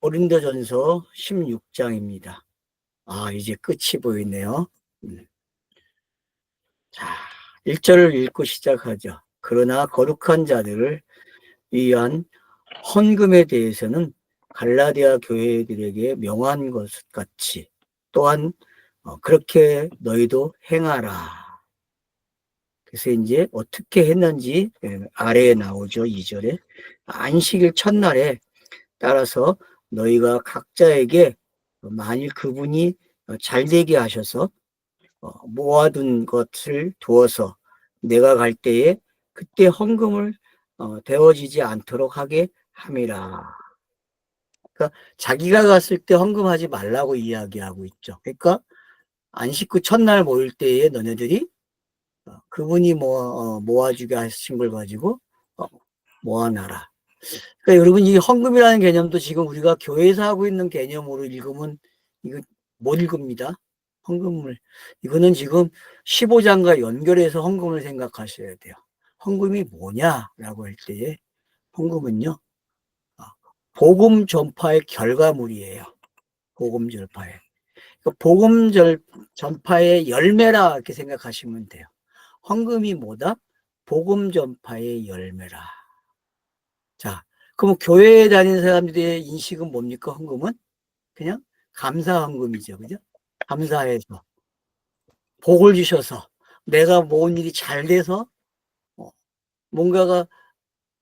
고린도전서 16장입니다. 이제 끝이 보이네요. 자, 1절을 읽고 시작하죠. 그러나 거룩한 자들을 위한 헌금에 대해서는 갈라디아 교회들에게 명한 것 같이 또한 그렇게 너희도 행하라. 그래서 이제 어떻게 했는지 아래에 나오죠. 2절에 안식일 첫날에 따라서 너희가 각자에게 만일 그분이 잘되게 하셔서 모아둔 것을 두어서 내가 갈 때에 그때 헌금을 데워지지 않도록 하게 함이라. 그러니까 자기가 갔을 때 헌금하지 말라고 이야기하고 있죠. 그러니까 안식 후 첫날 모일 때에 너네들이 그분이 모아주게 하신 걸 가지고 모아놔라. 그러니까 여러분, 이 헌금이라는 개념도 지금 우리가 교회에서 하고 있는 개념으로 읽으면 이거 못 읽습니다. 헌금을. 이거는 지금 15장과 연결해서 헌금을 생각하셔야 돼요. 헌금이 뭐냐라고 할 때에 헌금은요, 복음 전파의 결과물이에요. 복음 전파의. 그러니까 복음 전파의 열매라 이렇게 생각하시면 돼요. 헌금이 뭐다? 복음 전파의 열매라. 자, 그럼 교회에 다니는 사람들의 인식은 뭡니까? 헌금은 그냥 감사 헌금이죠. 그죠? 감사해서 복을 주셔서 내가 모은 일이 잘 돼서 뭔가가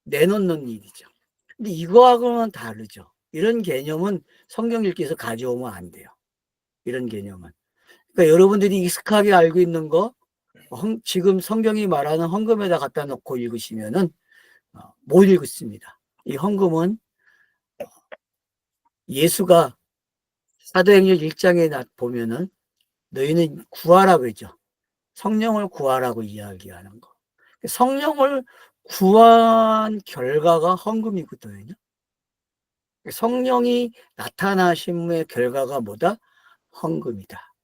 내놓는 일이죠. 근데 이거하고는 다르죠. 이런 개념은 성경 읽기에서 가져오면 안 돼요. 이런 개념은. 그러니까 여러분들이 익숙하게 알고 있는 거 지금 성경이 말하는 헌금에다 갖다 놓고 읽으시면은 못 읽습니다. 이 헌금은 예수가 사도행전 1장에 보면은 너희는 구하라 그러죠. 성령을 구하라고 이야기하는 거. 성령을 구한 결과가 헌금이거든요. 성령이 나타나심의 결과가 뭐다? 헌금이다.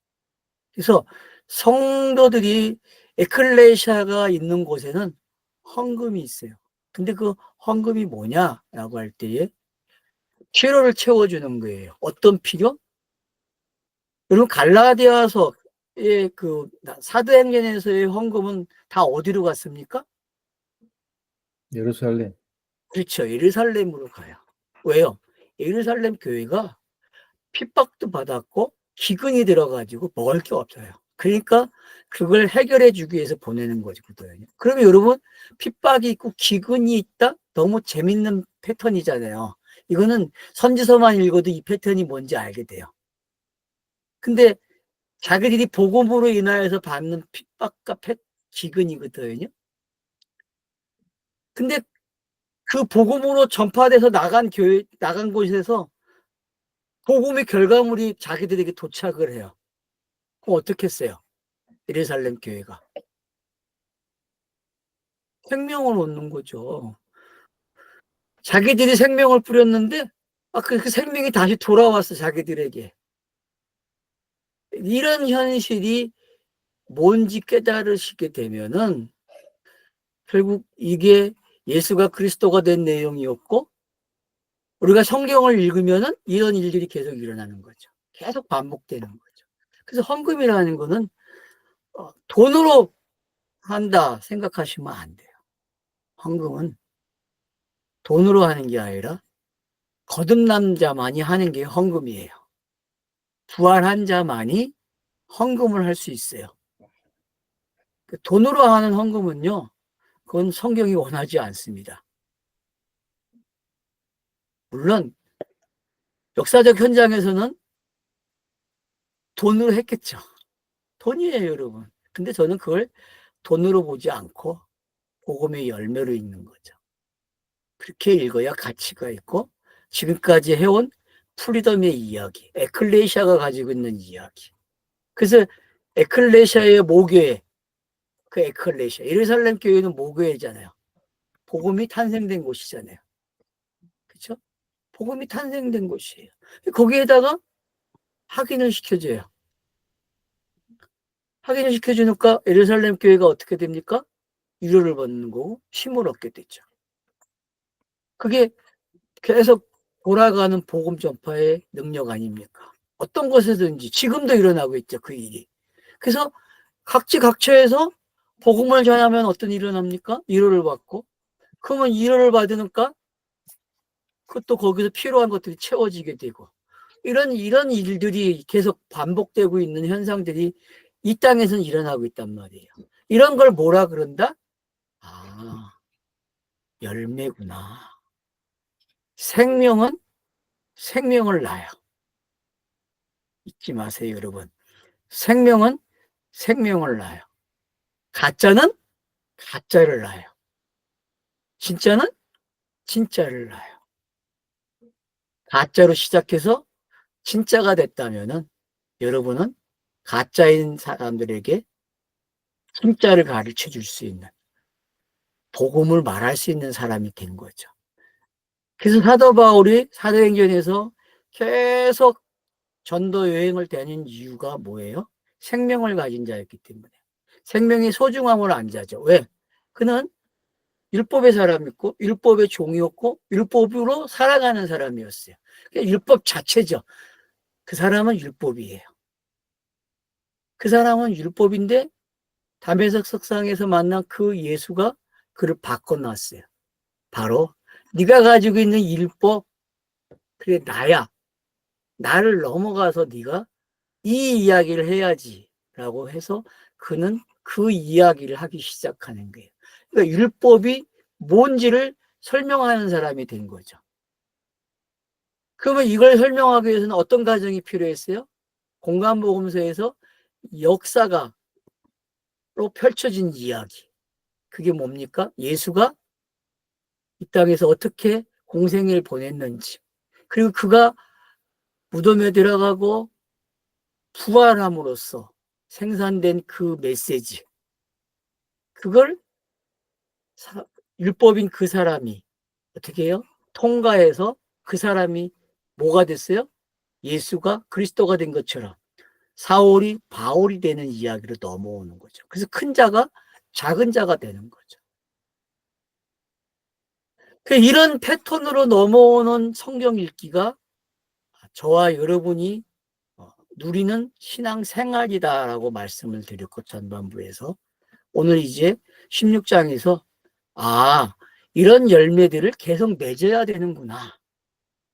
그래서 성도들이 에클레시아가 있는 곳에는 헌금이 있어요. 근데 그 헌금이 뭐냐라고 할 때에 필요를 채워주는 거예요. 어떤 필요? 여러분, 갈라디아서의 그 사도행전에서의 헌금은 다 어디로 갔습니까? 예루살렘. 그렇죠. 예루살렘으로 가요. 왜요? 예루살렘 교회가 핍박도 받았고 기근이 들어가지고 먹을 게 없어요. 그러니까 그걸 해결해 주기 위해서 보내는 거거든요. 그러면 여러분, 핍박이 있고 기근이 있다? 너무 재밌는 패턴이잖아요. 이거는 선지서만 읽어도 이 패턴이 뭔지 알게 돼요. 근데 자기들이 복음으로 인하여서 받는 핍박과 기근이거든요. 근데 그 복음으로 전파돼서 나간 곳에서 복음의 결과물이 자기들에게 도착을 해요. 그럼 어떻게 했어요? 예루살렘 교회가 생명을 얻는 거죠. 자기들이 생명을 뿌렸는데 그 생명이 다시 돌아왔어, 자기들에게. 이런 현실이 뭔지 깨달으시게 되면은 결국 이게 예수가 그리스도가 된 내용이었고, 우리가 성경을 읽으면은 이런 일들이 계속 일어나는 거죠. 계속 반복되는 거죠. 그래서 헌금이라는 거는 돈으로 한다 생각하시면 안 돼요. 헌금은 돈으로 하는 게 아니라 거듭난 자만이 하는 게 헌금이에요. 부활한 자만이 헌금을 할 수 있어요. 돈으로 하는 헌금은요, 그건 성경이 원하지 않습니다. 물론 역사적 현장에서는 돈으로 했겠죠. 돈이에요, 여러분. 근데 저는 그걸 돈으로 보지 않고 복음의 열매로 읽는 거죠. 그렇게 읽어야 가치가 있고 지금까지 해온 프리덤의 이야기, 에클레시아가 가지고 있는 이야기. 그래서 에클레시아의 모교회, 그 에클레시아, 예루살렘 교회는 모교회잖아요. 복음이 탄생된 곳이잖아요. 그렇죠? 복음이 탄생된 곳이에요. 거기에다가 확인을 시켜줘요. 확인을 시켜주니까 예루살렘 교회가 어떻게 됩니까? 위로를 받는 거고 힘을 얻게 되죠. 그게 계속 돌아가는 복음 전파의 능력 아닙니까? 어떤 곳에든지 지금도 일어나고 있죠, 그 일이. 그래서 각지각처에서 복음을 전하면 어떤 일이 일어납니까? 위로를 받고. 그러면 위로를 받으니까 그것도 거기서 필요한 것들이 채워지게 되고. 이런 일들이 계속 반복되고 있는 현상들이 이 땅에서는 일어나고 있단 말이에요. 이런 걸 뭐라 그런다? 아, 열매구나. 생명은 생명을 낳아요. 잊지 마세요, 여러분. 생명은 생명을 낳아요. 가짜는 가짜를 낳아요. 진짜는 진짜를 낳아요. 가짜로 시작해서 진짜가 됐다면은 여러분은 가짜인 사람들에게 진짜를 가르쳐 줄 수 있는, 복음을 말할 수 있는 사람이 된 거죠. 그래서 사도 바울이 사도행전에서 계속 전도 여행을 다닌 이유가 뭐예요? 생명을 가진 자였기 때문에. 생명의 소중함을 안 자죠. 왜? 그는 율법의 사람이었고 율법의 종이었고 율법으로 살아가는 사람이었어요. 율법 자체죠. 그 사람은 율법이에요. 그 사람은 율법인데 담에색 석상에서 만난 그 예수가 그를 바꿔놨어요. 바로 네가 가지고 있는 율법, 그게 나야. 나를 넘어가서 네가 이 이야기를 해야지 라고 해서 그는 그 이야기를 하기 시작하는 거예요. 그러니까 율법이 뭔지를 설명하는 사람이 된 거죠. 그러면 이걸 설명하기 위해서는 어떤 과정이 필요했어요? 공간복음서에서 역사가로 펼쳐진 이야기. 그게 뭡니까? 예수가 이 땅에서 어떻게 공생애를 보냈는지, 그리고 그가 무덤에 들어가고 부활함으로써 생산된 그 메시지, 그걸 율법인 그 사람이 어떻게 해요? 통과해서 그 사람이 뭐가 됐어요? 예수가 그리스도가 된 것처럼 사울이 바울이 되는 이야기로 넘어오는 거죠. 그래서 큰 자가 작은 자가 되는 거죠. 이런 패턴으로 넘어오는 성경 읽기가 저와 여러분이 누리는 신앙 생활이다라고 말씀을 드렸고, 전반부에서 오늘 이제 16장에서 이런 열매들을 계속 맺어야 되는구나.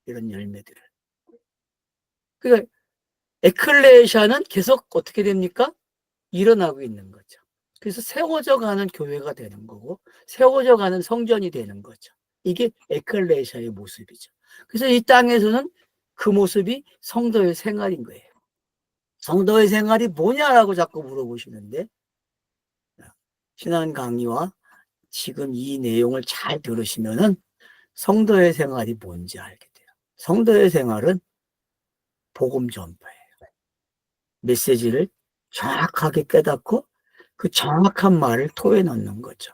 이런 열매들을. 그러니까 에클레시아는 계속 어떻게 됩니까? 일어나고 있는 거죠. 그래서 세워져 가는 교회가 되는 거고 세워져 가는 성전이 되는 거죠. 이게 에클레시아의 모습이죠. 그래서 이 땅에서는 그 모습이 성도의 생활인 거예요. 성도의 생활이 뭐냐라고 자꾸 물어보시는데, 신앙 강의와 지금 이 내용을 잘 들으시면은 성도의 생활이 뭔지 알게 돼요. 성도의 생활은 복음 전파예요. 메시지를 정확하게 깨닫고 그 정확한 말을 토해 넣는 거죠.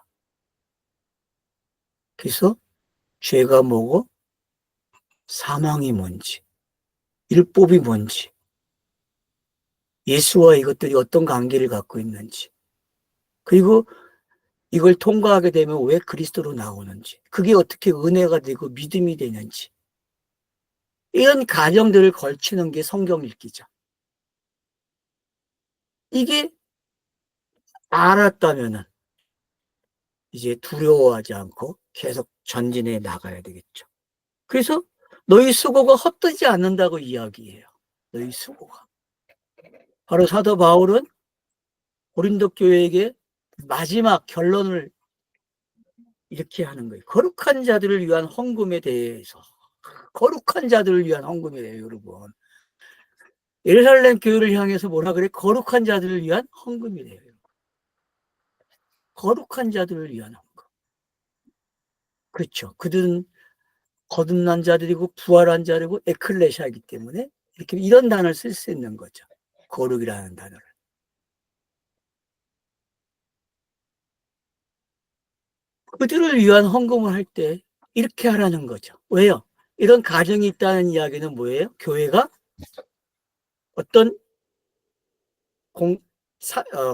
그래서 죄가 뭐고 사망이 뭔지, 율법이 뭔지, 예수와 이것들이 어떤 관계를 갖고 있는지, 그리고 이걸 통과하게 되면 왜 그리스도로 나오는지, 그게 어떻게 은혜가 되고 믿음이 되는지, 이런 과정들을 걸치는 게 성경 읽기죠. 이게 알았다면은 이제 두려워하지 않고 계속 전진해 나가야 되겠죠. 그래서 너희 수고가 헛되지 않는다고 이야기해요. 너희 수고가. 바로 사도 바울은 고린도 교회에게 마지막 결론을 이렇게 하는 거예요. 거룩한 자들을 위한 헌금에 대해서. 거룩한 자들을 위한 헌금이에요, 여러분. 예루살렘 교회를 향해서 뭐라 그래? 거룩한 자들을 위한 헌금이래요. 거룩한 자들을 위한 헌금. 그렇죠. 그들은 거듭난 자들이고 부활한 자들이고 에클레시아이기 때문에 이렇게 이런 단어를 쓸 수 있는 거죠. 거룩이라는 단어를. 그들을 위한 헌금을 할 때 이렇게 하라는 거죠. 왜요? 이런 가정이 있다는 이야기는 뭐예요? 교회가 어떤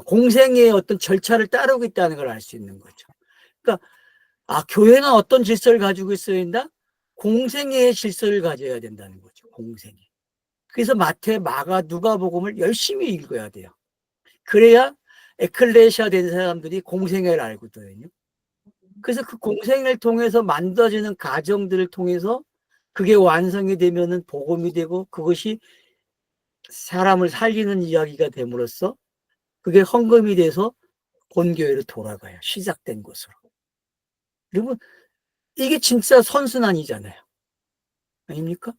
공생의 어떤 절차를 따르고 있다는 걸 알 수 있는 거죠. 그러니까 교회는 어떤 질서를 가지고 있어야 된다? 공생애의 질서를 가져야 된다는 거죠. 공생애. 그래서 마태, 마가, 누가복음을 열심히 읽어야 돼요. 그래야 에클레시아 된 사람들이 공생애를 알거든요. 그래서 그 공생애를 통해서 만들어지는 과정들을 통해서 그게 완성이 되면은 복음이 되고, 그것이 사람을 살리는 이야기가 됨으로써 그게 헌금이 돼서 본교회로 돌아가요. 시작된 곳으로. 그러면 이게 진짜 선순환이잖아요. 아닙니까?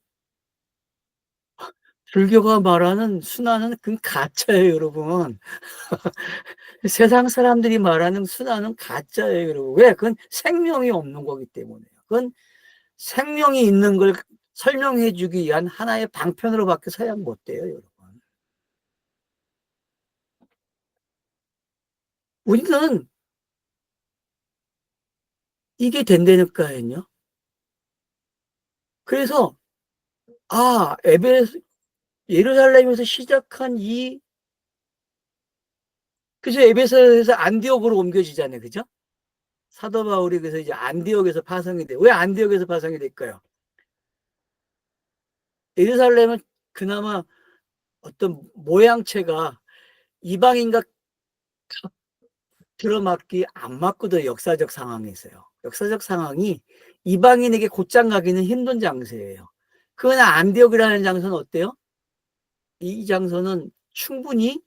불교가 말하는 순환은 그건 가짜예요, 여러분. 세상 사람들이 말하는 순환은 가짜예요, 여러분. 왜? 그건 생명이 없는 거기 때문에요. 그건 생명이 있는 걸 설명해 주기 위한 하나의 방편으로밖에 사용 못 돼요, 여러분. 우리는 이게 된다니까요. 그래서 예루살렘에서 시작한 그래서 에베소에서 안디옥으로 옮겨지잖아요, 그죠? 사도 바울이 그래서 이제 안디옥에서 파송이 돼. 왜 안디옥에서 파송이 될까요? 예루살렘은 그나마 어떤 모양체가 이방인과 들어맞기 안 맞거든. 역사적 상황이 있어요. 역사적 상황이 이방인에게 곧장 가기는 힘든 장소예요. 그러나 안디옥이라는 장소는 어때요? 이 장소는 충분히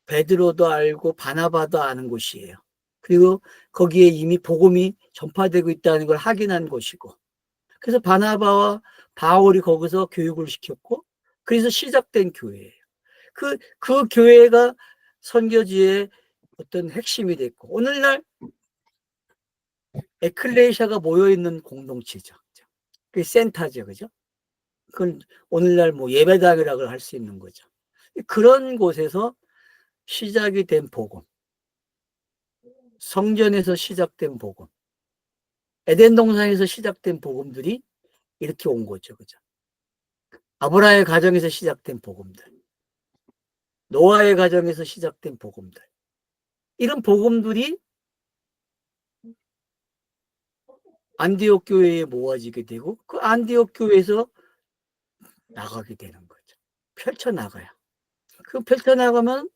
베드로도 알고 바나바도 아는 곳이에요. 그리고 거기에 이미 복음이 전파되고 있다는 걸 확인한 곳이고, 그래서 바나바와 바울이 거기서 교육을 시켰고, 그래서 시작된 교회예요. 그 교회가 선교지의 어떤 핵심이 됐고, 오늘날 에클레시아가 모여있는 공동체죠. 그 센터죠, 그죠? 그건 오늘날 뭐 예배당이라고 할 수 있는 거죠. 그런 곳에서 시작이 된 복음, 성전에서 시작된 복음, 에덴 동산에서 시작된 복음들이 이렇게 온 거죠, 그죠? 아브라함의 가정에서 시작된 복음들, 노아의 가정에서 시작된 복음들, 이런 복음들이 안디옥 교회에 모아지게 되고, 그 안디옥 교회에서 나가게 되는 거죠. 펼쳐나가요. 그 펼쳐나가면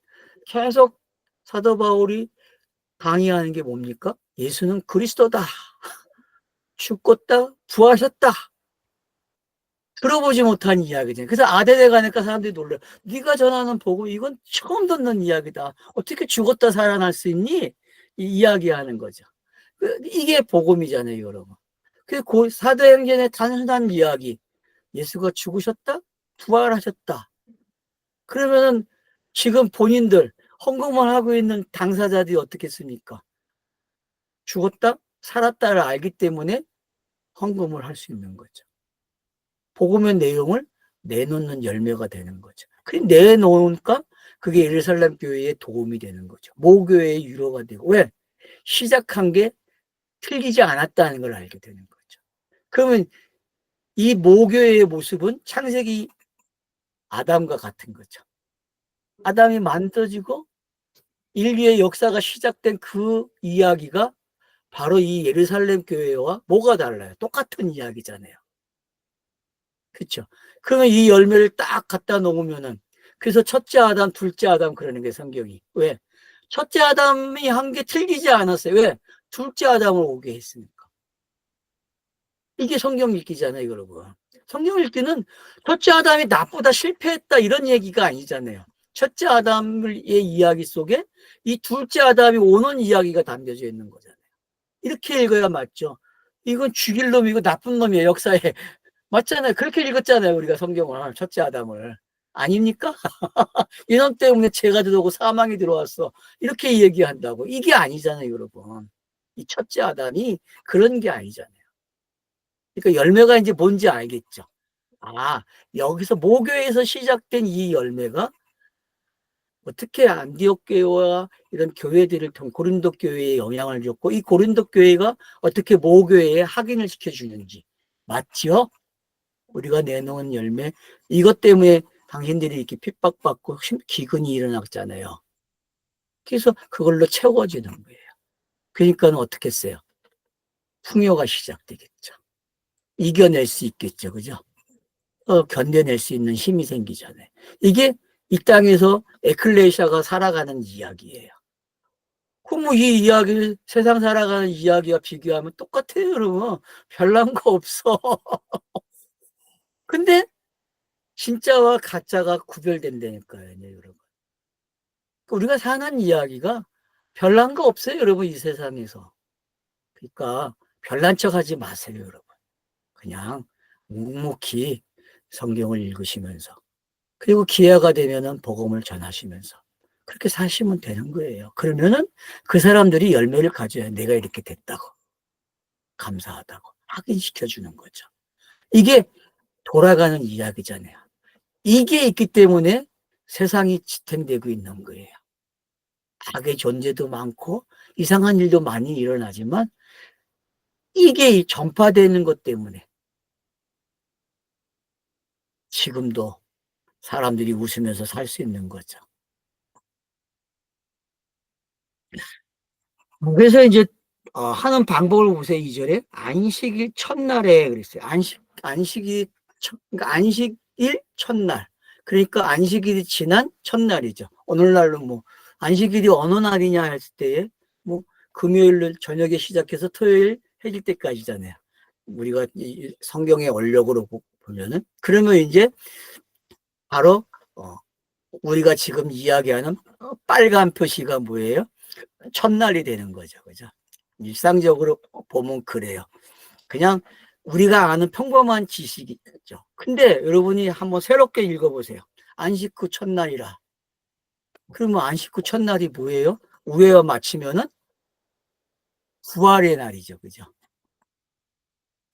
계속 사도 바울이 강의하는 게 뭡니까? 예수는 그리스도다. 죽었다, 부하셨다. 들어보지 못한 이야기죠. 그래서 아덴에 가니까 사람들이 놀라요. 네가 전하는 복음, 이건 처음 듣는 이야기다. 어떻게 죽었다 살아날 수 있니? 이야기하는 거죠. 이게 복음이잖아요, 여러분. 그 사도행전의 단순한 이야기. 예수가 죽으셨다? 부활하셨다. 그러면은 지금 본인들 헌금을 하고 있는 당사자들이 어떻겠습니까? 죽었다? 살았다를 알기 때문에 헌금을 할 수 있는 거죠. 복음의 내용을 내놓는 열매가 되는 거죠. 그 내놓으니까 그게 예루살렘 교회에 도움이 되는 거죠. 모교회의 유로가 되고. 왜? 시작한 게 틀리지 않았다는 걸 알게 되는 거죠. 그러면 이 모교회의 모습은 창세기 아담과 같은 거죠. 아담이 만들어지고 인류의 역사가 시작된 그 이야기가 바로 이 예루살렘 교회와 뭐가 달라요? 똑같은 이야기잖아요. 그렇죠? 그러면 이 열매를 딱 갖다 놓으면은, 그래서 첫째 아담, 둘째 아담 그러는 게 성경이. 왜? 첫째 아담이 한 게 틀리지 않았어요. 왜? 둘째 아담을 오게 했으니까. 이게 성경 읽기잖아요, 여러분. 성경 읽기는 첫째 아담이 나보다 실패했다 이런 얘기가 아니잖아요. 첫째 아담의 이야기 속에 이 둘째 아담이 오는 이야기가 담겨져 있는 거잖아요. 이렇게 읽어야 맞죠. 이건 죽일 놈이고 나쁜 놈이에요, 역사에. 맞잖아요. 그렇게 읽었잖아요, 우리가 성경을. 첫째 아담을. 아닙니까? 이놈 때문에 죄가 들어오고 사망이 들어왔어. 이렇게 얘기한다고. 이게 아니잖아요, 여러분. 이 첫째 아담이 그런 게 아니잖아요. 그러니까 열매가 이제 뭔지 알겠죠. 여기서 모교에서 시작된 이 열매가 어떻게 안디옥 교회와 이런 교회들을 통해 고린도 교회에 영향을 줬고, 이 고린도 교회가 어떻게 모교회에 확인을 시켜주는지. 맞죠? 우리가 내놓은 열매, 이것 때문에 당신들이 이렇게 핍박받고 기근이 일어났잖아요. 그래서 그걸로 채워지는 거예요. 그러니까 어떻게 했어요? 풍요가 시작되겠죠. 이겨낼 수 있겠죠. 그죠? 견뎌낼 수 있는 힘이 생기잖아요. 이게 이 땅에서 에클레시아가 살아가는 이야기예요. 그럼 뭐 이 이야기를 세상 살아가는 이야기와 비교하면 똑같아요, 여러분. 별난 거 없어. 근데 진짜와 가짜가 구별된다니까요, 네, 여러분. 우리가 사는 이야기가 별난 거 없어요, 여러분, 이 세상에서. 그러니까 별난 척 하지 마세요, 여러분. 그냥 묵묵히 성경을 읽으시면서, 그리고 기회가 되면은 복음을 전하시면서 그렇게 사시면 되는 거예요. 그러면은 그 사람들이 열매를 가져야 내가 이렇게 됐다고, 감사하다고 확인시켜 주는 거죠. 이게 돌아가는 이야기잖아요. 이게 있기 때문에 세상이 지탱되고 있는 거예요. 악의 존재도 많고 이상한 일도 많이 일어나지만 이게 전파되는 것 때문에 지금도 사람들이 웃으면서 살 수 있는 거죠. 그래서 이제 하는 방법을 보세요. 2절에 안식일 첫날에 그랬어요. 안식이 그러니까 안식일 첫날. 그러니까 안식일이 지난 첫날이죠. 오늘날로 뭐 안식일이 어느 날이냐 했을 때에 뭐 금요일 저녁에 시작해서 토요일 해질 때까지잖아요. 우리가 이 성경의 원력으로 보면은, 그러면 이제 바로 우리가 지금 이야기하는 빨간 표시가 뭐예요? 첫날이 되는 거죠. 그죠? 일상적으로 보면 그래요. 그냥 우리가 아는 평범한 지식이죠. 근데 여러분이 한번 새롭게 읽어보세요. 안식 후 첫날이라. 그러면 안식 후 첫날이 뭐예요? 우회와 맞추면은 부활의 날이죠. 그죠?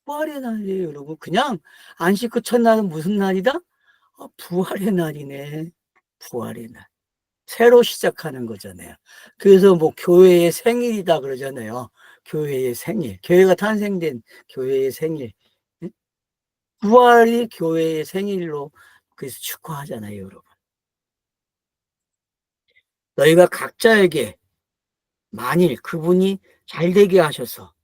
부활의 날이에요, 여러분. 그냥 안식 후 첫날은 무슨 날이다? 부활의 날이네. 부활의 날. 새로 시작하는 거잖아요. 그래서 뭐 교회의 생일이다 그러잖아요. 교회의 생일. 교회가 탄생된 교회의 생일. 부활이 교회의 생일로 그래서 축하하잖아요, 여러분. 너희가 각자에게 만일 그분이 잘되게 하셔서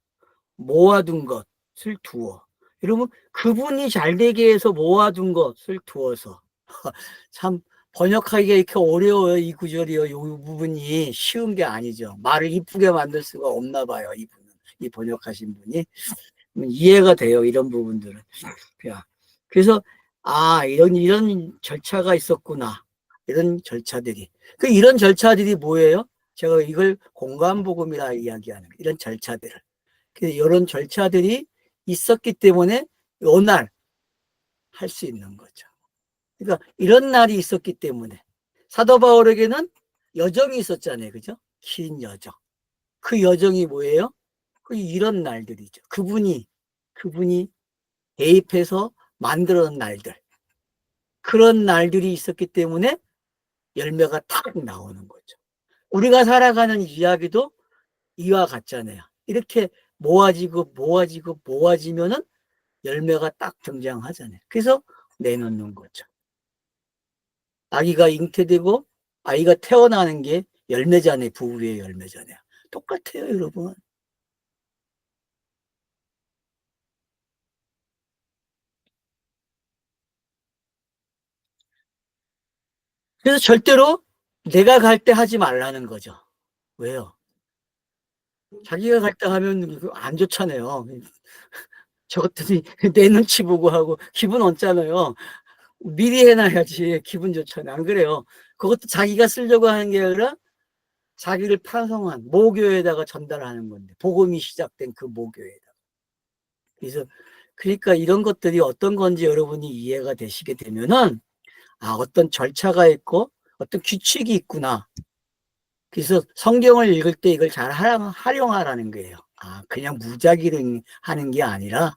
모아둔 것을 두어. 여러분, 그분이 잘되게 해서 모아둔 것을 두어서. 참 번역하기가 이렇게 어려워요. 이 구절이요. 이 부분이 쉬운 게 아니죠. 말을 이쁘게 만들 수가 없나 봐요. 이분은, 이 번역하신 분이. 이해가 돼요. 이런 부분들은. 그래서 이런 절차가 있었구나. 이런 절차들이. 이런 절차들이 뭐예요? 제가 이걸 공간복음이라 이야기하는 거예요. 이런 절차들을. 이런 절차들이 있었기 때문에 이날 할 수 있는 거죠. 그러니까 이런 날이 있었기 때문에 사도 바울에게는 여정이 있었잖아요. 그죠? 긴 여정. 그 여정이 뭐예요? 이런 날들이죠. 그분이 대입해서 만들어 놓은 날들. 그런 날들이 있었기 때문에 열매가 탁 나오는 거죠. 우리가 살아가는 이야기도 이와 같잖아요. 이렇게 모아지면은 열매가 딱 등장하잖아요. 그래서 내놓는 거죠. 아기가 잉태되고 아이가 태어나는 게 열매잖아요. 부부의 열매잖아요. 똑같아요, 여러분. 그래서 절대로 내가 갈 때 하지 말라는 거죠. 왜요? 자기가 갈 때 하면 안 좋잖아요. 저것들이 내 눈치 보고 하고 기분 없잖아요. 미리 해놔야지 기분 좋잖아요. 안 그래요? 그것도 자기가 쓰려고 하는 게 아니라 자기를 파송한 모교에다가 전달하는 건데, 복음이 시작된 그 모교에다가. 그래서 그러니까 이런 것들이 어떤 건지 여러분이 이해가 되시게 되면은 어떤 절차가 있고 어떤 규칙이 있구나. 그래서 성경을 읽을 때 이걸 잘 활용하라는 거예요. 그냥 무작위로 하는 게 아니라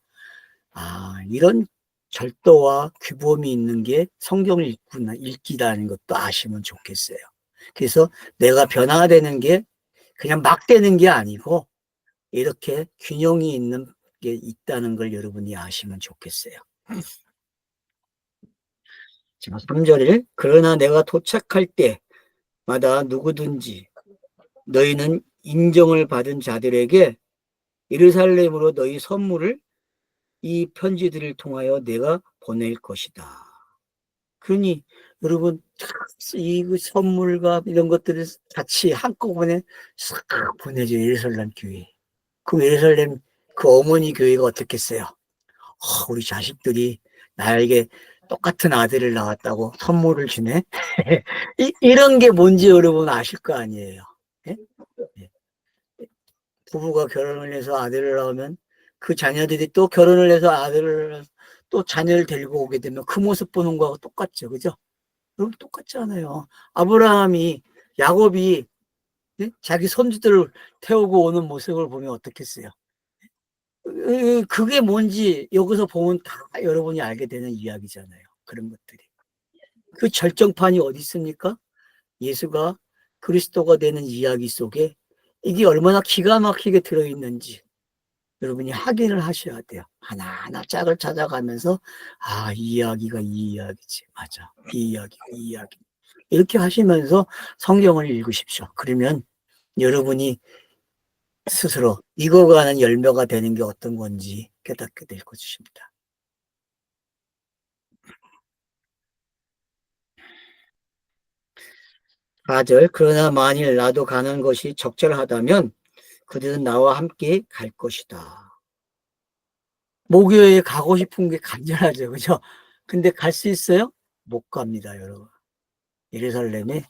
이런 절도와 규범이 있는 게 성경을 읽기라는 것도 아시면 좋겠어요. 그래서 내가 변화되는 게 그냥 막 되는 게 아니고 이렇게 균형이 있는 게 있다는 걸 여러분이 아시면 좋겠어요. 자, 3절에 그러나 내가 도착할 때마다 누구든지 너희는 인정을 받은 자들에게 예루살렘으로 너희 선물을 이 편지들을 통하여 내가 보낼 것이다. 그러니 여러분 이 선물과 이런 것들을 같이 한꺼번에 싹 보내줘. 예루살렘 교회. 그 예루살렘 그 어머니 교회가 어떻겠어요? 우리 자식들이 나에게 똑같은 아들을 낳았다고 선물을 주네. 이런 게 뭔지 여러분 아실 거 아니에요. 예? 예. 부부가 결혼을 해서 아들을 낳으면 그 자녀들이 또 결혼을 해서 아들을 또 자녀를 데리고 오게 되면 그 모습 보는 거하고 똑같죠. 그죠? 여러분 똑같지 않아요. 아브라함이 야곱이 자기 손주들을 태우고 오는 모습을 보면 어떻겠어요? 그게 뭔지 여기서 보면 다 여러분이 알게 되는 이야기잖아요. 그런 것들이. 그 절정판이 어디 있습니까? 예수가 그리스도가 되는 이야기 속에 이게 얼마나 기가 막히게 들어있는지 여러분이 확인을 하셔야 돼요. 하나하나 짝을 찾아가면서 이 이야기가 이 이야기지. 맞아. 이 이야기가 이 이야기. 이렇게 하시면서 성경을 읽으십시오. 그러면 여러분이 스스로 익어가는 열매가 되는 게 어떤 건지 깨닫게 될 것입니다. 4절 그러나 만일 나도 가는 것이 적절하다면 그들은 나와 함께 갈 것이다. 모교에 가고 싶은 게 간절하죠. 그죠? 근데 갈 수 있어요? 못 갑니다, 여러분. 예루살렘에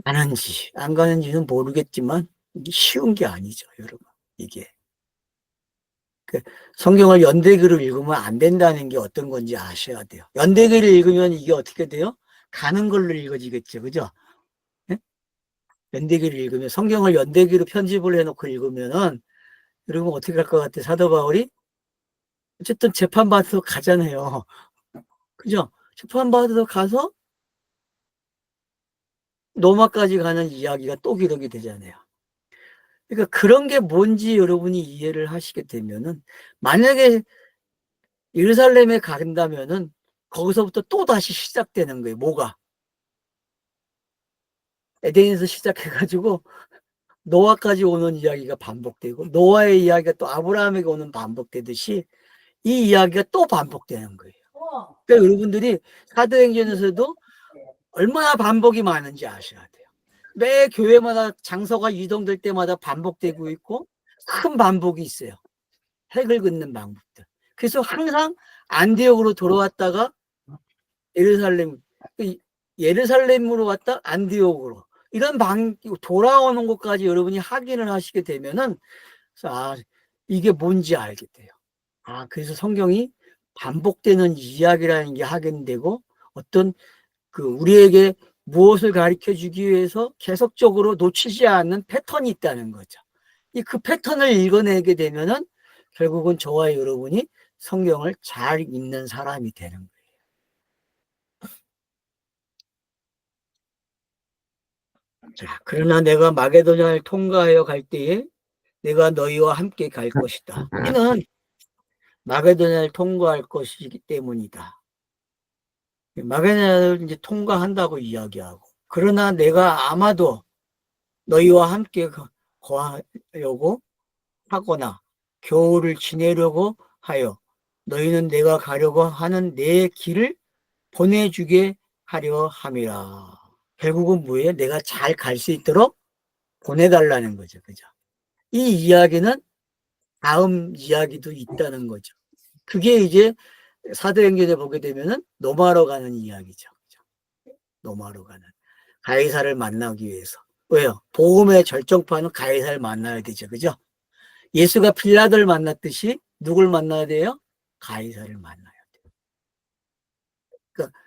가는지 안 가는지는 모르겠지만 이게 쉬운 게 아니죠, 여러분. 이게 그 성경을 연대기로 읽으면 안 된다는 게 어떤 건지 아셔야 돼요. 연대기를 읽으면 이게 어떻게 돼요? 가는 걸로 읽어지겠죠, 그죠? 네? 연대기를 읽으면 성경을 연대기로 편집을 해놓고 읽으면은 여러분 어떻게 할 것 같아? 사도 바울이 어쨌든 재판받으러 가잖아요. 그죠? 재판받으러 가서 로마까지 가는 이야기가 또 기록이 되잖아요. 그러니까 그런 게 뭔지 여러분이 이해를 하시게 되면은 만약에 예루살렘에 간다면은 거기서부터 또 다시 시작되는 거예요. 뭐가? 에덴에서 시작해가지고 노아까지 오는 이야기가 반복되고 노아의 이야기가 또 아브라함에게 오는 반복되듯이 이 이야기가 또 반복되는 거예요. 그러니까 여러분들이 사도행전에서도 얼마나 반복이 많은지 아셔야 돼요. 매 교회마다 장소가 이동될 때마다 반복되고 있고 큰 반복이 있어요. 핵을 긋는 방법들. 그래서 항상 안디옥으로 돌아왔다가 예루살렘, 예루살렘으로 왔다 안디옥으로 이런 돌아오는 것까지 여러분이 확인을 하시게 되면은 이게 뭔지 알게 돼요. 그래서 성경이 반복되는 이야기라는 게 확인되고 어떤 우리에게 무엇을 가르쳐 주기 위해서 계속적으로 놓치지 않는 패턴이 있다는 거죠. 그 패턴을 읽어내게 되면은 결국은 저와 여러분이 성경을 잘 읽는 사람이 되는 거예요. 자, 그러나 내가 마게도냐를 통과하여 갈 때에 내가 너희와 함께 갈 것이다. 이는 마게도냐를 통과할 것이기 때문이다. 마게도냐를 이제 통과한다고 이야기하고 그러나 내가 아마도 너희와 함께 거하려고 하거나 겨울을 지내려고 하여 너희는 내가 가려고 하는 내 길을 보내주게 하려 함이라. 결국은 뭐예요? 내가 잘 갈 수 있도록 보내달라는 거죠. 그죠? 이 이야기는 다음 이야기도 있다는 거죠. 그게 이제 사도행전에 보게 되면은 노마로 가는 이야기죠. 그죠? 노마로 가는. 가이사를 만나기 위해서. 왜요? 복음의 절정판은 가이사를 만나야 되죠. 그죠? 예수가 빌라도를 만났듯이 누굴 만나야 돼요? 가이사를 만나야 돼요. 그러니까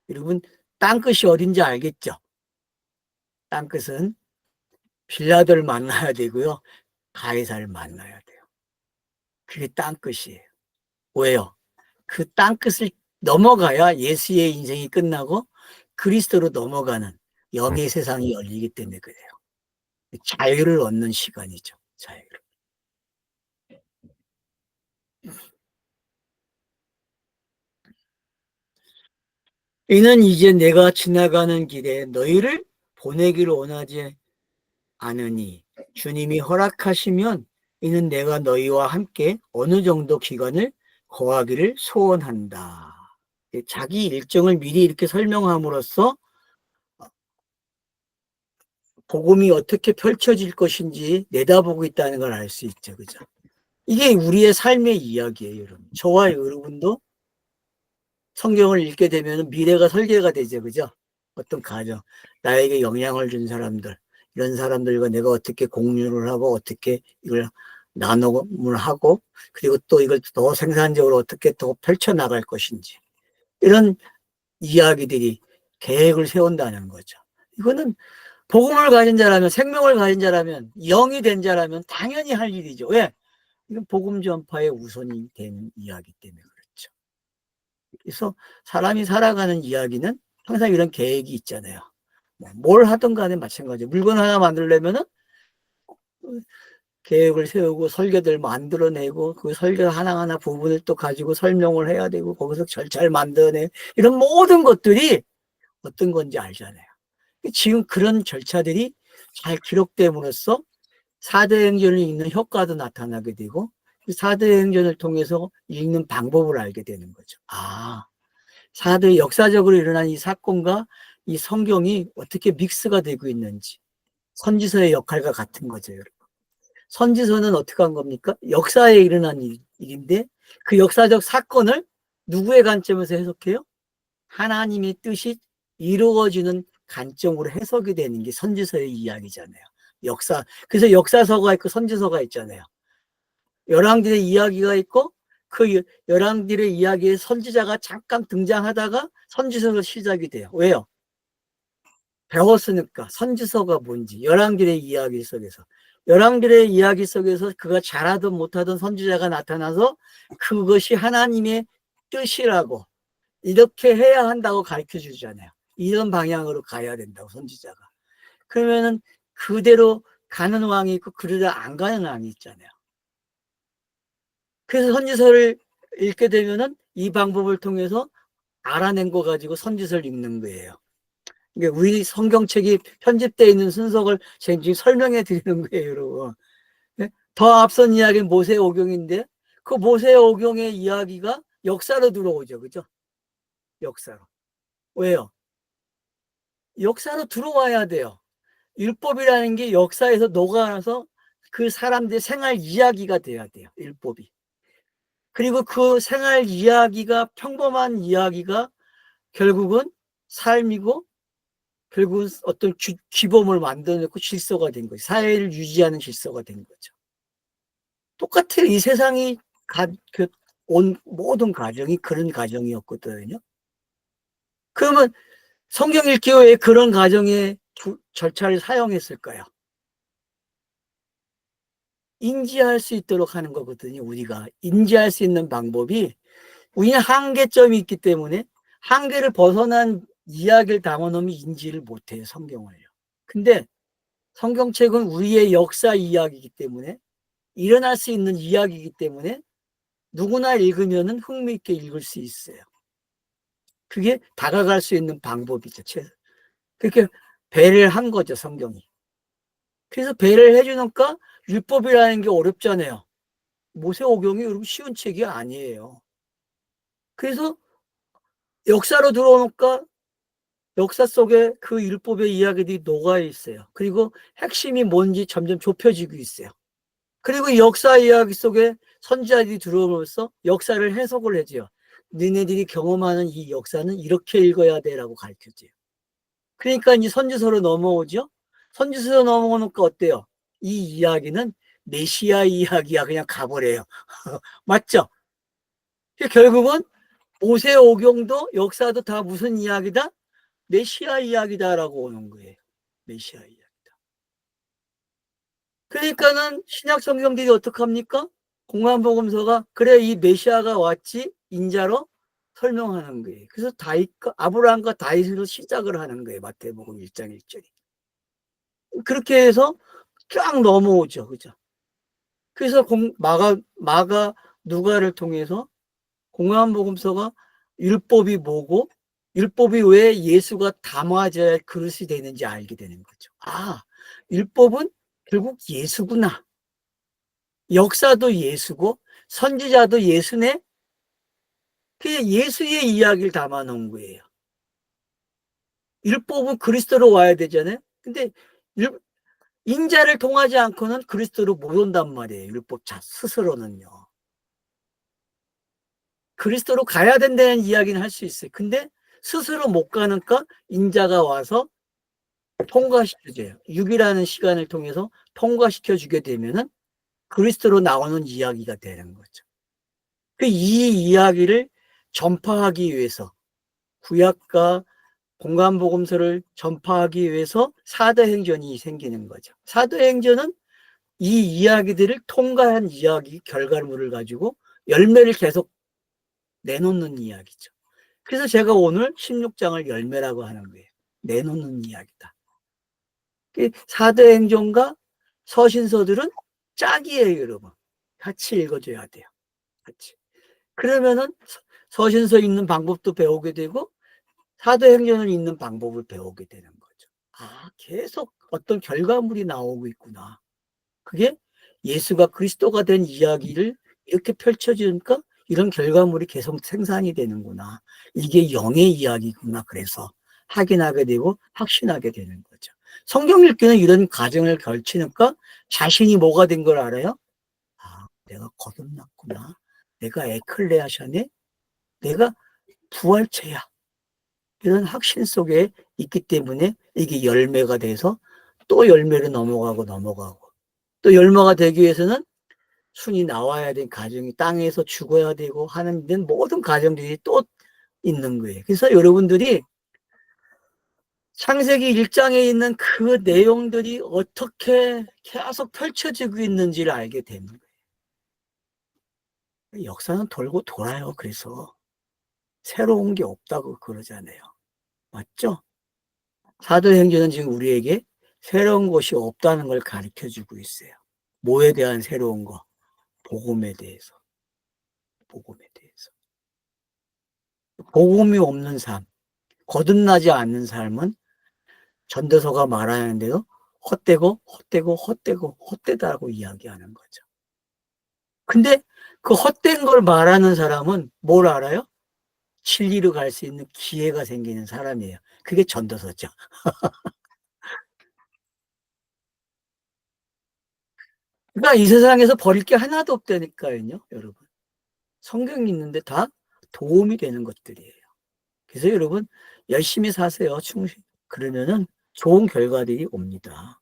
여러분 땅끝이 어딘지 알겠죠? 땅끝은 빌라도를 만나야 되고요. 가이사를 만나야 돼요. 그게 땅끝이에요. 왜요? 그 땅끝을 넘어가야 예수의 인생이 끝나고 그리스도로 넘어가는 영의 세상이 열리기 때문에 그래요. 자유를 얻는 시간이죠. 자유를. 이는 이제 내가 지나가는 길에 너희를 보내기를 원하지 않으니 주님이 허락하시면 이는 내가 너희와 함께 어느 정도 기간을 거하기를 소원한다. 자기 일정을 미리 이렇게 설명함으로써 복음이 어떻게 펼쳐질 것인지 내다보고 있다는 걸 알 수 있죠. 그죠? 이게 우리의 삶의 이야기예요, 여러분. 저와 여러분도 성경을 읽게 되면 미래가 설계가 되죠. 그죠? 어떤 가정, 나에게 영향을 준 사람들, 이런 사람들과 내가 어떻게 공유를 하고 어떻게 이걸 나눔을 하고 그리고 또 이걸 더 생산적으로 어떻게 더 펼쳐나갈 것인지 이런 이야기들이 계획을 세운다는 거죠. 이거는 복음을 가진 자라면, 생명을 가진 자라면, 영이 된 자라면 당연히 할 일이죠. 왜? 이건 복음 전파의 우선이 된 이야기 때문에 그렇죠. 그래서 사람이 살아가는 이야기는 항상 이런 계획이 있잖아요. 뭘 하든 간에 마찬가지예요. 물건 하나 만들려면은 계획을 세우고 설계들 만들어내고 그 설계 하나하나 부분을 또 가지고 설명을 해야 되고 거기서 절차를 만들어내 이런 모든 것들이 어떤 건지 알잖아요. 지금 그런 절차들이 잘 기록됨으로써 4대 행전을 읽는 효과도 나타나게 되고 4대 행전을 통해서 읽는 방법을 알게 되는 거죠. 아, 4대 역사적으로 일어난 이 사건과 이 성경이 어떻게 믹스가 되고 있는지 선지서의 역할과 같은 거죠. 여러분. 선지서는 어떻게 한 겁니까? 역사에 일어난 일인데 그 역사적 사건을 누구의 관점에서 해석해요? 하나님의 뜻이 이루어지는 관점으로 해석이 되는 게 선지서의 이야기잖아요. 역사. 그래서 역사서가 있고 선지서가 있잖아요. 열왕들의 이야기가 있고 그 열왕들의 이야기에 선지자가 잠깐 등장하다가 선지서가 시작이 돼요. 왜요? 배웠으니까 선지서가 뭔지 열왕들의 이야기 속에서 열왕들의 이야기 속에서 그가 잘하든 못하든 선지자가 나타나서 그것이 하나님의 뜻이라고 이렇게 해야 한다고 가르쳐 주잖아요. 이런 방향으로 가야 된다고 선지자가. 그러면은 그대로 가는 왕이 있고 그러다 안 가는 왕이 있잖아요. 그래서 선지서를 읽게 되면은 이 방법을 통해서 알아낸 거 가지고 선지서를 읽는 거예요. 그러니까 우리 성경책이 편집되어 있는 순서를 지금 설명해 드리는 거예요, 여러분. 더 앞선 이야기는 모세오경인데 그 모세오경의 이야기가 역사로 들어오죠, 그죠? 역사로. 왜요? 역사로 들어와야 돼요. 율법이라는 게 역사에서 녹아나서 그 사람들의 생활 이야기가 돼야 돼요, 율법이. 그리고 그 생활 이야기가 평범한 이야기가 결국은 삶이고 결국은 어떤 규범을 만들어내고 질서가 된 거죠. 사회를 유지하는 질서가 된 거죠. 똑같아요. 이 세상이 온 모든 가정이 그런 가정이었거든요. 그러면 성경 읽기 왜 그런 가정의 절차를 사용했을까요? 인지할 수 있도록 하는 거거든요. 우리가 인지할 수 있는 방법이 우리는 한계점이 있기 때문에 한계를 벗어난 이야기를 담아놓으면 인지를 못해요. 성경을요. 근데 성경책은 우리의 역사 이야기이기 때문에 일어날 수 있는 이야기이기 때문에 누구나 읽으면 흥미있게 읽을 수 있어요. 그게 다가갈 수 있는 방법이죠. 그렇게 배를 한 거죠. 성경이. 그래서 배를 해주니까 율법이라는 게 어렵잖아요. 모세오경이 여러분 쉬운 책이 아니에요. 그래서 역사로 들어오니까 역사 속에 그 율법의 이야기들이 녹아 있어요. 그리고 핵심이 뭔지 점점 좁혀지고 있어요. 그리고 역사 이야기 속에 선지자들이 들어오면서 역사를 해석을 해줘요. 너네들이 경험하는 이 역사는 이렇게 읽어야 돼라고 가르쳐줘요. 그러니까 이제 선지서로 넘어오죠. 선지서로 넘어오니까 어때요? 이 이야기는 메시아 이야기야 그냥 가버려요. 맞죠? 결국은 모세오경도 역사도 다 무슨 이야기다? 메시아 이야기다라고 오는 거예요. 메시아 이야기다. 그러니까는 신약 성경들이 어떡합니까? 공관복음서가 그래 이 메시아가 왔지 인자로 설명하는 거예요. 그래서 아브라함과 다윗으로 시작을 하는 거예요. 마태복음 1장 1절이. 그렇게 해서 쫙 넘어오죠. 그죠? 그래서 마가 누가를 통해서 공관복음서가 율법이 뭐고 율법이 왜 예수가 담아져야 할 그릇이 되는지 알게 되는 거죠. 아, 율법은 결국 예수구나. 역사도 예수고 선지자도 예수네. 그게 예수의 이야기를 담아 놓은 거예요. 율법은 그리스도로 와야 되잖아요. 근데 인자를 통하지 않고는 그리스도로 못 온단 말이에요. 율법 스스로는요. 그리스도로 가야 된다는 이야기는 할 수 있어요. 근데 스스로 못 가니까 인자가 와서 통과시켜줘요. 6이라는 시간을 통해서 통과시켜주게 되면은 그리스도로 나오는 이야기가 되는 거죠. 이 이야기를 전파하기 위해서 구약과 공간복음서를 전파하기 위해서 사도행전이 생기는 거죠. 사도행전은 이 이야기들을 통과한 이야기 결과물을 가지고 열매를 계속 내놓는 이야기죠. 그래서 제가 오늘 16장을 열매라고 하는 거예요. 내놓는 이야기다. 사도행전과 서신서들은 짝이에요, 여러분. 같이 읽어줘야 돼요. 같이. 그러면은 서신서 읽는 방법도 배우게 되고 사도행전을 읽는 방법을 배우게 되는 거죠. 아, 계속 어떤 결과물이 나오고 있구나. 그게 예수가 그리스도가 된 이야기를 이렇게 펼쳐지니까 이런 결과물이 계속 생산이 되는구나. 이게 영의 이야기구나. 그래서 확인하게 되고 확신하게 되는 거죠. 성경 읽기는 이런 과정을 걸치니까 자신이 뭐가 된 걸 알아요? 아, 내가 거듭났구나. 내가 에클레아샤네. 내가 부활체야. 이런 확신 속에 있기 때문에 이게 열매가 돼서 또 열매로 넘어가고 또 열매가 되기 위해서는 순이 나와야 될 가정이 땅에서 죽어야 되고 하는 모든 과정들이 또 있는 거예요. 그래서 여러분들이 창세기 1장에 있는 그 내용들이 어떻게 계속 펼쳐지고 있는지를 알게 되는 거예요. 역사는 돌고 돌아요. 그래서 새로운 게 없다고 그러잖아요. 맞죠? 사도행전은 지금 우리에게 새로운 것이 없다는 걸 가르쳐주고 있어요. 뭐에 대한 새로운 거? 복음에 대해서. 복음에 대해서. 복음이 없는 삶, 거듭나지 않는 삶은 전도서가 말하는 대로 헛되다라고 이야기하는 거죠. 근데 그 헛된 걸 말하는 사람은 뭘 알아요? 진리로 갈 수 있는 기회가 생기는 사람이에요. 그게 전도서죠. 그러니까 이 세상에서 버릴 게 하나도 없다니까요, 여러분. 성경이 있는데 다 도움이 되는 것들이에요. 그래서 여러분 열심히 사세요. 충실. 그러면은 좋은 결과들이 옵니다.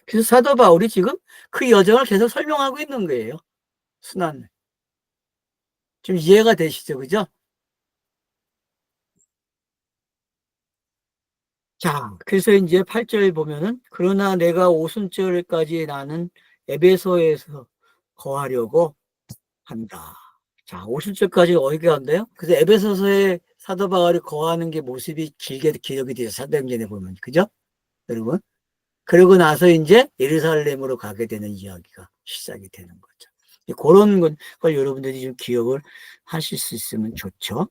그래서 사도 바울이 지금 그 여정을 계속 설명하고 있는 거예요. 순환. 좀 이해가 되시죠? 그죠? 자, 그래서 이제 8절 보면은 그러나 내가 오순절까지 나는 에베소에서 거하려고 한다. 자, 오순절까지 어디게 한대요? 그래서 에베소서에 사도 바울이 거하는 게 모습이 길게 기록이 돼요. 사도행전에 보면. 그죠? 여러분? 그러고 나서 이제 예루살렘으로 가게 되는 이야기가 시작이 되는 거죠. 그런 걸 여러분들이 좀 기억을 하실 수 있으면 좋죠.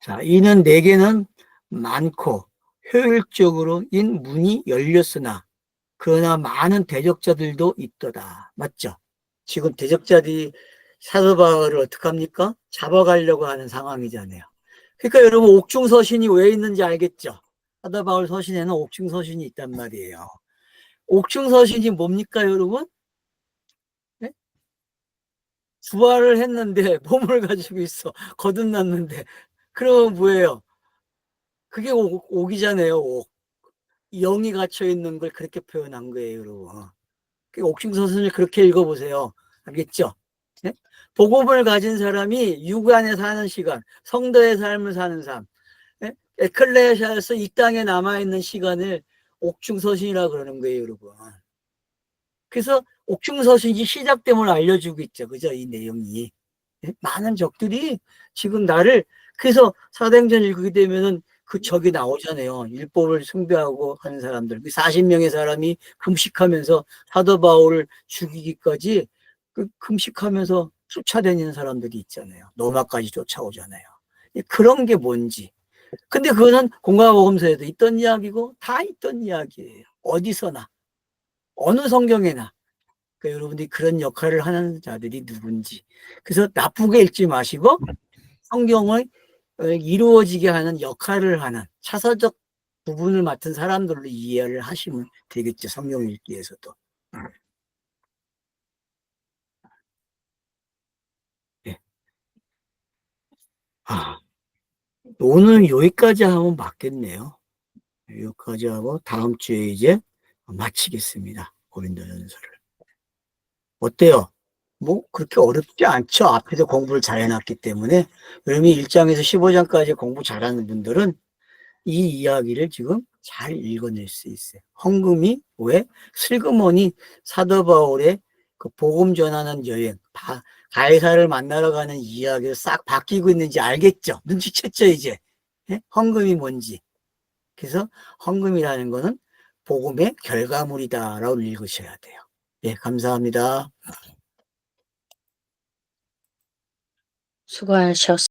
자, 이는 내게는 많고 효율적으로 인 문이 열렸으나 그러나 많은 대적자들도 있더라. 맞죠? 지금 대적자들이 사도 바울을 어떡합니까? 잡아가려고 하는 상황이잖아요. 그러니까 여러분 옥중서신이 왜 있는지 알겠죠? 사도 바울 서신에는 옥중서신이 있단 말이에요. 옥중서신이 뭡니까 여러분? 네? 부활을 했는데 몸을 가지고 있어. 거듭났는데. 그러면 뭐예요? 그게 옥이잖아요. 옥. 영이 갇혀 있는 걸 그렇게 표현한 거예요, 여러분. 옥중서신을 그렇게 읽어보세요. 알겠죠? 네? 복음을 가진 사람이 육안에 사는 시간, 성도의 삶을 사는 삶, 네? 에클레시아에서 이 땅에 남아있는 시간을 옥중서신이라고 그러는 거예요, 여러분. 그래서 옥중서신이 시작됨을 알려주고 있죠. 그죠? 이 내용이. 네? 많은 적들이 지금 나를, 그래서 사도행전 읽게 되면은 그 적이 나오잖아요. 율법을 숭배하고 하는 사람들. 40명의 사람이 금식하면서 사도 바울을 죽이기까지 그 금식하면서 쫓아다니는 사람들이 있잖아요. 로마까지 쫓아오잖아요. 그런 게 뭔지. 근데 그거는 공과복음서에도 있던 이야기고 다 있던 이야기예요. 어디서나. 어느 성경에나 여러분들이 그런 역할을 하는 자들이 누군지. 그래서 나쁘게 읽지 마시고 성경을 이루어지게 하는 역할을 하는 차사적 부분을 맡은 사람들로 이해를 하시면 되겠죠. 성경 읽기에서도. 네. 오늘 여기까지 하면 맞겠네요. 여기까지 하고 다음 주에 이제 마치겠습니다. 고린도전서를. 어때요? 뭐 그렇게 어렵지 않죠. 앞에서 공부를 잘 해놨기 때문에. 여러분이 1장에서 15장까지 공부 잘하는 분들은 이 이야기를 지금 잘 읽어낼 수 있어요. 헌금이 왜 슬그머니 사도 바울의 그 복음 전하는 여행, 가이사를 만나러 가는 이야기를 싹 바뀌고 있는지 알겠죠? 눈치챘죠, 이제? 예? 헌금이 뭔지. 그래서 헌금이라는 거는 복음의 결과물이다라고 읽으셔야 돼요. 예, 감사합니다. 수고하셨습니다.